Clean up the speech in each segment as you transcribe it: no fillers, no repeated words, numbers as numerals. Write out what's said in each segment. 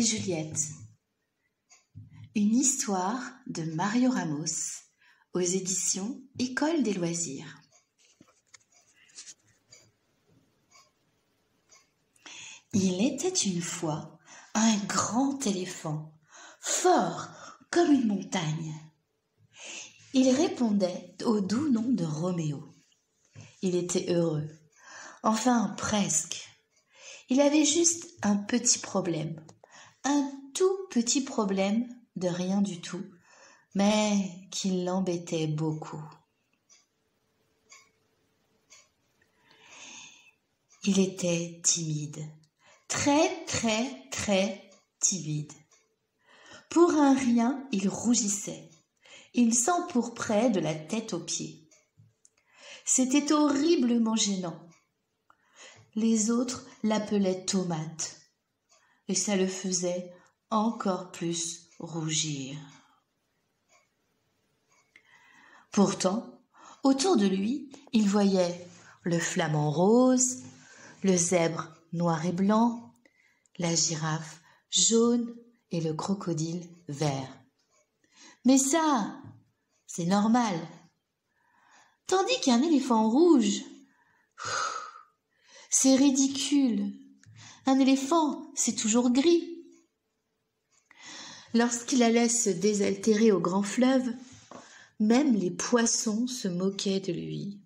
Juliette. Une histoire de Mario Ramos aux éditions École des loisirs. Il était une fois un grand éléphant, fort comme une montagne. Il répondait au doux nom de Roméo. Il était heureux, enfin presque. Il avait juste un petit problème, un tout petit problème de rien du tout, mais qui l'embêtait beaucoup. Il était timide, très timide. Pour un rien, il rougissait. Il s'empourprait de la tête aux pieds. C'était horriblement gênant. Les autres l'appelaient Tomate, et ça le faisait encore plus rougir. Pourtant, autour de lui, il voyait le flamant rose, le zèbre noir et blanc, la girafe jaune et le crocodile vert. Mais ça, c'est normal. Tandis qu'un éléphant rouge, c'est ridicule. Un éléphant, c'est toujours gris. Lorsqu'il allait se désaltérer au grand fleuve, même les poissons se moquaient de lui.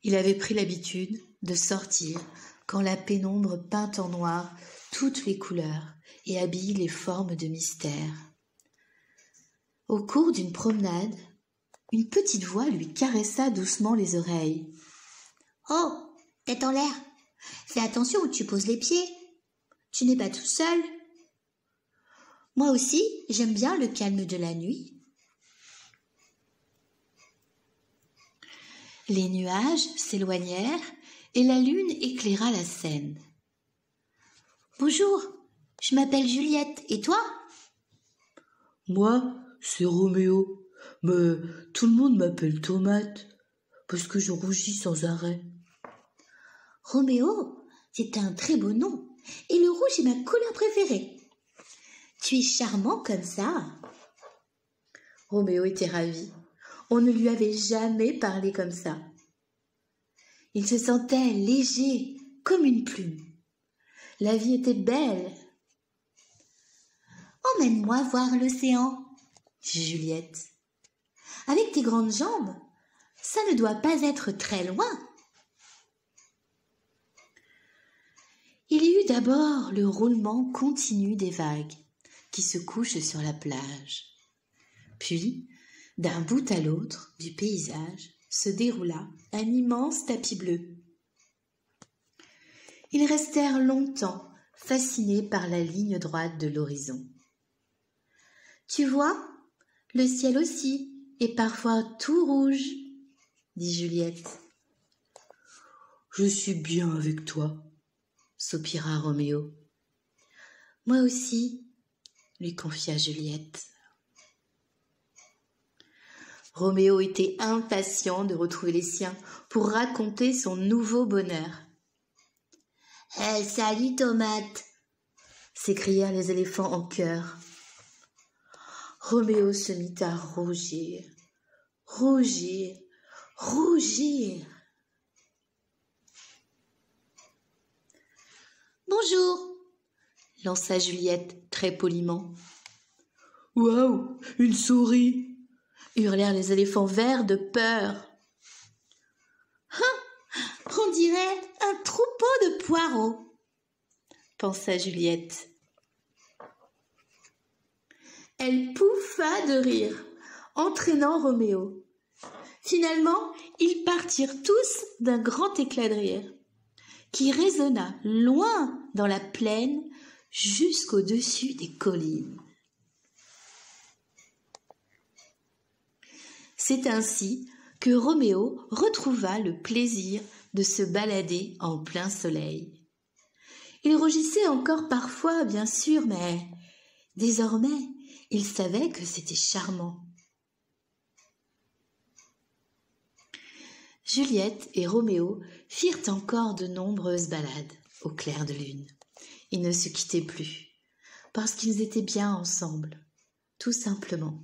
Il avait pris l'habitude de sortir quand la pénombre peint en noir toutes les couleurs et habille les formes de mystère. Au cours d'une promenade, une petite voix lui caressa doucement les oreilles. « Oh, tête en l'air, fais attention où tu poses les pieds. Tu n'es pas tout seul. Moi aussi, j'aime bien le calme de la nuit. » Les nuages s'éloignèrent et la lune éclaira la scène. « Bonjour, je m'appelle Juliette, et toi ?»« Moi, c'est Roméo, mais tout le monde m'appelle Tomate, parce que je rougis sans arrêt. » »« Roméo, c'est un très beau nom, et le rouge est ma couleur préférée. Tu es charmant comme ça. » Roméo était ravi. On ne lui avait jamais parlé comme ça. Il se sentait léger, comme une plume. La vie était belle. « Emmène-moi voir l'océan, » dit Juliette. « Avec tes grandes jambes, ça ne doit pas être très loin. » Il y eut d'abord le roulement continu des vagues qui se couchent sur la plage. Puis, d'un bout à l'autre du paysage se déroula un immense tapis bleu. Ils restèrent longtemps fascinés par la ligne droite de l'horizon. « Tu vois, le ciel aussi est parfois tout rouge, » dit Juliette. « Je suis bien avec toi, » soupira Roméo. « Moi aussi, » lui confia Juliette. Roméo était impatient de retrouver les siens pour raconter son nouveau bonheur. « Salut Tomate !» s'écrièrent les éléphants en chœur. Roméo se mit à rougir, rougir, rougir. « Bonjour !» lança Juliette très poliment. « Waouh, une souris !» hurlèrent les éléphants verts de peur. « On dirait un troupeau de poireaux !» pensa Juliette. Elle pouffa de rire, entraînant Roméo. Finalement, ils partirent tous d'un grand éclat de rire, qui résonna loin dans la plaine jusqu'au-dessus des collines. C'est ainsi que Roméo retrouva le plaisir de se balader en plein soleil. Il rougissait encore parfois, bien sûr, mais désormais, il savait que c'était charmant. Juliette et Roméo firent encore de nombreuses balades au clair de lune. Ils ne se quittaient plus, parce qu'ils étaient bien ensemble, tout simplement.